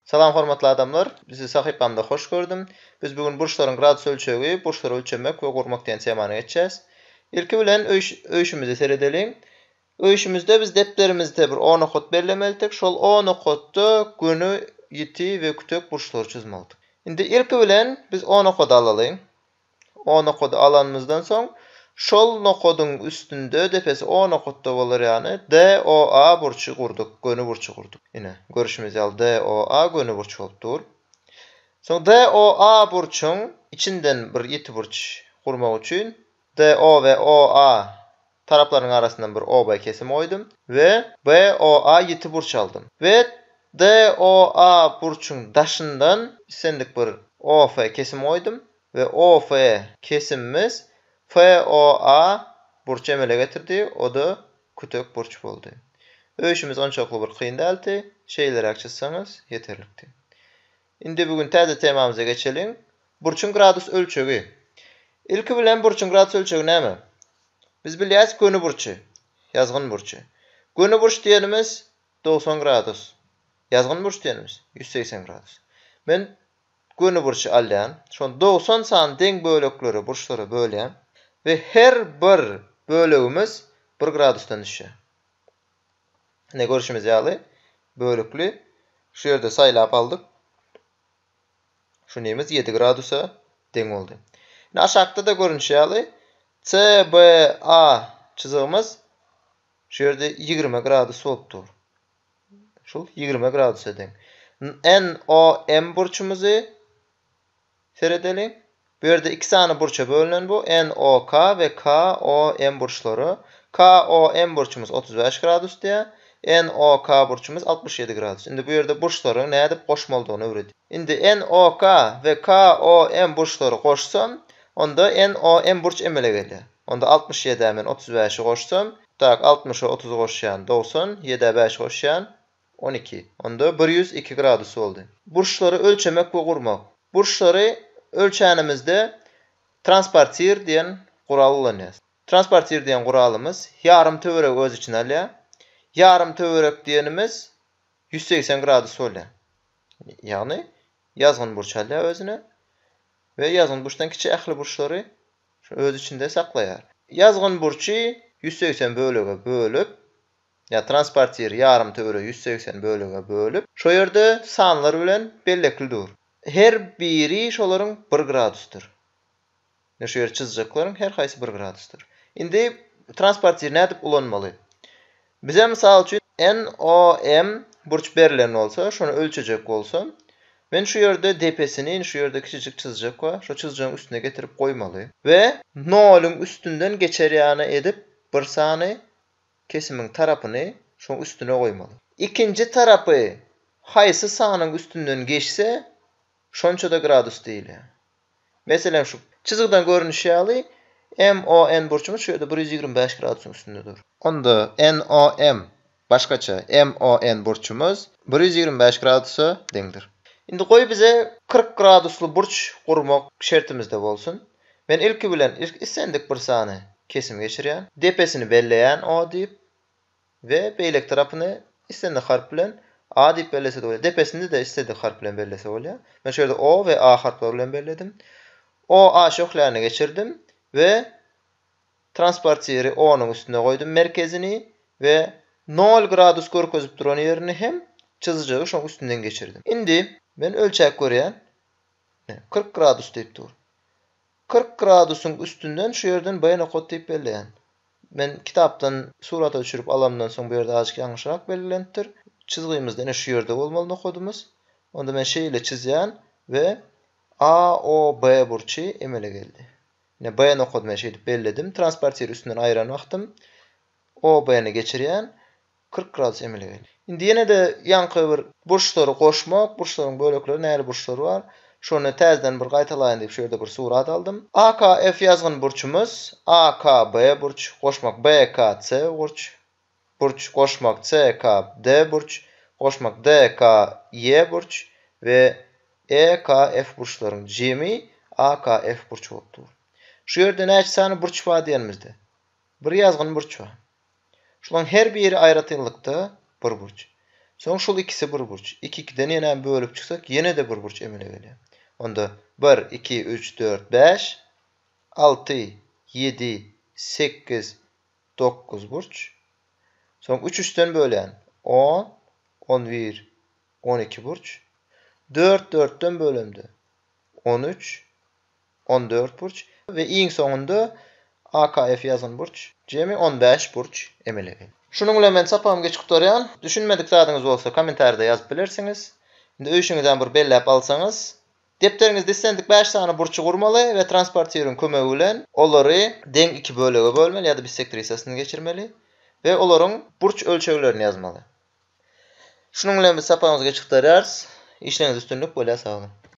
Salam hormatly adamlar, bizi sahypamda hoş gördüm. Biz bugün burçlaryň gradus ölçegi, burçlary ölçemek we gurmak diýen temany geçeceğiz. İlki bilen öýüşimizi seredeliň. Öýüşimizde biz deplerimizde bir 10 nokot bellemeldik. Şol 10 nokotda günü, ýiti we kütök burçlary çizmeldik. Indi ilki bilen biz 10 nokot alalyň. 10 nokot alanymyzdan soň şol nokodyň üstünde depesi 10 nokotda bolar ýani DOA burçy gurduk, gönü burçy gurduk. Ine görüşimiz ýaly DOA gönü burçy bolupdyr. Soň DOA burçyň içinden bir ýeti burç gurmak üçin DO we OA taraplaryň arasyndan bir OB kesim oýdum we BOA ýeti burç aldım. We DOA burçyň daşyndan sendik bir OF kesim oýdum we OF kesimimiz FOA burç emele getirdi. O da kütök burç boldy. Öýüşimiz onçakly bir kyn däldi. Şeýleri açsaňyz ýeterlikdi. Indi bugün täze temamyza geçeliň. Burçyň gradus ölçegi. Ilki bilen burçyň gradus ölçegi näme? Biz bilýäris gönü burçy, ýazgyn burçy. Gönü burç diýenimiz 90 gradus. Ýazgyn burç diýenimiz 180 gradus. Men gönü burçy alýan. Şol 90 sany deň bölekleri burçlara bölýän. Ve her bir bölegimiz 1 gradusdan düşýär. Ne görüşimiz ýaly? Bölekli. Şu ýerde saýlap aldyk. Şu nemiz 7 gradusa deň boldy. Ine aşakda da görünüşi ýaly. CBA çizigimiz şu ýerde 20 gradus bolupdyr. Şol 20 gradusa deň. NOM burçumuzy seredeliň. Bu yerde iki sany burça bölünen bu NOK ve KOM burçları. KOM burçumuz 35 gradus diye. NOK burçumuz 67 gradus. Şimdi bu yerde burçları ne edip koşmalıdığını öğredik. Şimdi NOK ve KOM burçları koşsam onda NOM burç emele gelir. Onda 67 hemen 35'i koşsam tak 60'a 30'u koşayan 90, 7'e 5 koşayan 12. Onda 102 gradus oldu. Burçları ölçemek ve kurmak. Burçları ölçänimizde transpartir diýen gural ulanýar. Transpartir diýen guralymız ýarym töwerek öz içine alýar. Ýarym töwerek diýenimiz 180 gradus bolýar. Ýagny ýazgyn burç alýar özüne we ýazgyn burçdan kiçik ähli burçlary öz içinde saklaýar. Ýazgyn burçy 180 bölege bölüp ýa transpartir ýarym töwerek 180 bölege bölüp şo ýerde sanlar bilen belleklidir. Her biri şolaryň 1 gradusdur. Şu ýer çizjeklerin her haýsy 1 gradusdur. Indi transpartir nädip ulanmaly? Bize mysal üçin NOM burç berilen bolsa, şonu ölçejek bolsam, men şu ýerde depesini, şu ýerde kiçijik çizjek bar, şo çizjegiň üstüne getirip goýmaly we noluň üstünden geçerýany edip bir sany kesimiň tarapyny şoň üstüne goýmaly. İkinji tarapy haýsy sanyň üstünden geçse şonça da gradus diýil. Meselem şu çizigden görünüşi ýaly MON burçumuz şu ýerde 125 gradusyň üstündedir. Onda NOM başgaça MON burçumuz 125 gradusa deňdir. Indi goý bize 40 gradusly burç gurmak şertimizde bolsun. Men ilki bilen isendik bir sany kesim geçirýän, depesini belleýän O diýip we beýlek tarapyny isendik harp bilen A diýip bellese de bolýar. Depesinde de istedi harp bilen bellese bolýar. Men şu ýerde O we A harpleri bilen belledim. O A şoklaryny geçirdim we transpartiri O'nun üstüne goýdum merkezini we 0 gradus görkezip duran ýerini hem çizjegi şoň üstünden geçirdim. Indi men ölçek görýän 40 gradus diýip dur. 40 gradusyň üstünden şu ýerden bayan okot diýip belleýän. Men kitapdan surata düşürüp alamdan soň bu ýerde azık ýaňşyrak bellendir. Çizgimizde ne şu ýerde bolmaly nokodumuz. Onda men şeýle çizýän we A, O, B burçy emele geldi. Ne B nokodumy şeýle belledim. Transpartir üstünden aýran wagtym. O, B'ni geçirýän 40 gradus emele geldi. Indi ýene de ýanky bir burçlary goşmak, burçlaryň bölekleri näme burçlary bar? Şonu täzeden bir gaýtalaýyn diýip şu ýerde bir surat aldım. AKF ýazgyn burçumuz, AKB burç, goşmak BKC burç. Burç goşmak CKD burç, goşmak DKY burç ve EKF burçlaryň jemi AKF burç bolupdyr. Şu ýerde näçe sany burç bar diýenimizde? Bir ýazgyn burç bar. Şolaryň her biri aýratynlykda bir burç. Soň şol ikisi bir burç. 2-2'den ýene bölüp çyksak ýene de bir burç emele gelýär. Onda 1, 2, 3, 4, 5, 6, 7, 8, 9 burç. Soň 3-3'den bölen 10, 11, 12 burç. 4 4'ten bölemdi. 13, 14 burç ve iň soňunda AKF ýazan burç. Jemi 15 burç emele gelýär. Şunun bilen men sapam geçip durýan. Düşünmedik zadyňyz bolsa kommentarda ýazyp bilersiňiz. Indi öýüşiňizden bir belläp alsaňyz, depteriňizde istendik 5 sany burçy gurmaly we transportiýerin kömegi bilen olary deň 2 bölege bölmeli ýa-da bisektrisasyny geçirmeli we olaryň burç ölçeglerini ýazmaly. Şunun bilen biz sapamyzga çykdyrýarys. İşleriniz üstünlük bolýa, sag olun.